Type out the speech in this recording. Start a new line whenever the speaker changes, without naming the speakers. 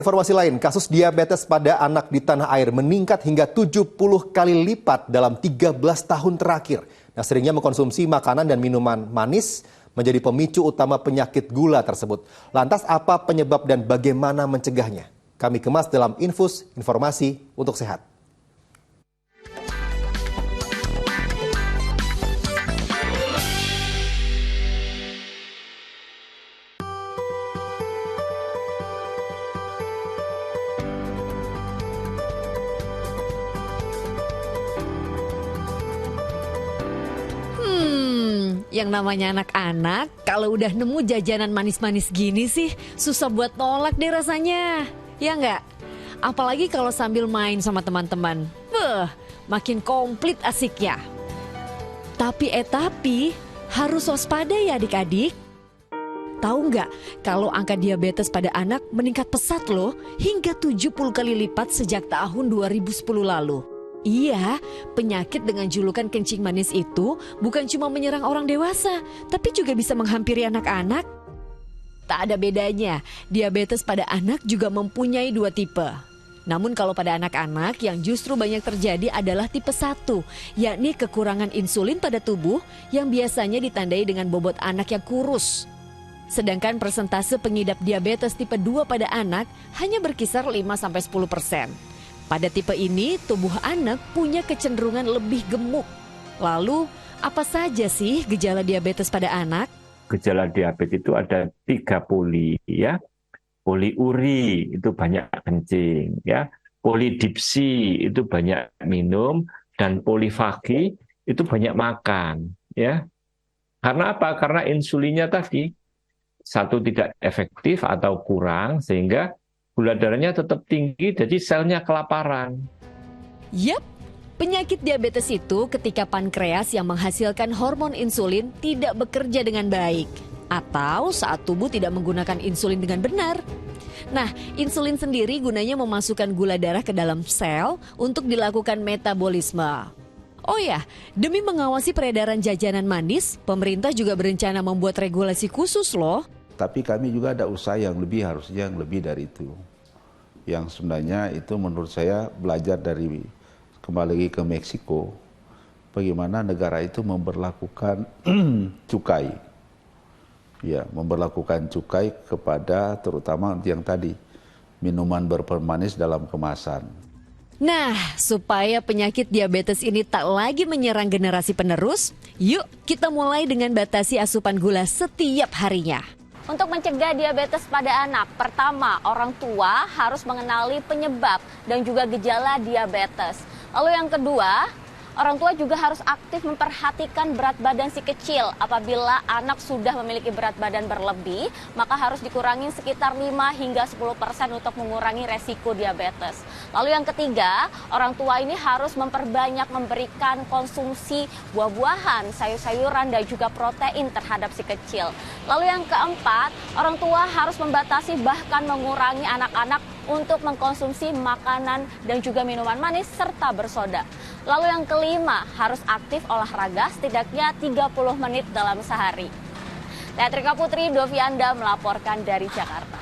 Informasi lain, kasus diabetes pada anak di tanah air meningkat hingga 70 kali lipat dalam 13 tahun terakhir. Nah, seringnya mengkonsumsi makanan dan minuman manis menjadi pemicu utama penyakit gula tersebut. Lantas apa penyebab dan bagaimana mencegahnya? Kami kemas dalam Infus Informasi untuk Sehat.
Yang namanya anak-anak, kalau udah nemu jajanan manis-manis gini sih, susah buat nolak deh rasanya. Ya nggak? Apalagi kalau sambil main sama teman-teman. Makin komplit asiknya. Tapi harus waspada ya adik-adik. Tahu nggak kalau angka diabetes pada anak meningkat pesat loh, hingga 70 kali lipat sejak tahun 2010 lalu. Iya, penyakit dengan julukan kencing manis itu bukan cuma menyerang orang dewasa, tapi juga bisa menghampiri anak-anak. Tak ada bedanya, diabetes pada anak juga mempunyai dua tipe. Namun kalau pada anak-anak yang justru banyak terjadi adalah tipe 1, yakni kekurangan insulin pada tubuh yang biasanya ditandai dengan bobot anak yang kurus. Sedangkan persentase pengidap diabetes tipe 2 pada anak hanya berkisar 5-10%. Pada tipe ini, tubuh anak punya kecenderungan lebih gemuk. Lalu, apa saja sih gejala diabetes pada anak?
Gejala diabetes itu ada 3 poli, ya. Poliuri itu banyak kencing, ya. Polidipsi itu banyak minum, dan polifagi itu banyak makan, ya. Karena apa? Karena insulinnya tadi satu tidak efektif atau kurang, sehingga gula darahnya tetap tinggi, jadi selnya kelaparan.
Yap, penyakit diabetes itu ketika pankreas yang menghasilkan hormon insulin tidak bekerja dengan baik, atau saat tubuh tidak menggunakan insulin dengan benar. Nah, insulin sendiri gunanya memasukkan gula darah ke dalam sel untuk dilakukan metabolisme. Oh ya, demi mengawasi peredaran jajanan manis, pemerintah juga berencana membuat regulasi khusus loh.
Tapi kami juga ada usaha yang harusnya yang lebih dari itu. Yang sebenarnya itu menurut saya belajar dari kembali lagi ke Meksiko, bagaimana negara itu memberlakukan cukai. Ya, memberlakukan cukai kepada terutama yang tadi minuman berpermanis dalam kemasan.
Nah, supaya penyakit diabetes ini tak lagi menyerang generasi penerus, yuk kita mulai dengan batasi asupan gula setiap harinya.
Untuk mencegah diabetes pada anak, pertama, orang tua harus mengenali penyebab dan juga gejala diabetes. Lalu yang kedua, orang tua juga harus aktif memperhatikan berat badan si kecil. Apabila anak sudah memiliki berat badan berlebih, maka harus dikurangi sekitar 5-10% untuk mengurangi resiko diabetes. Lalu yang ketiga, orang tua ini harus memperbanyak memberikan konsumsi buah-buahan, sayur-sayuran, dan juga protein terhadap si kecil. Lalu yang keempat, orang tua harus membatasi bahkan mengurangi anak-anak untuk mengkonsumsi makanan dan juga minuman manis serta bersoda. Lalu yang kelima, harus aktif olahraga setidaknya 30 menit dalam sehari. Teatrika Putri Dovianda melaporkan dari Jakarta.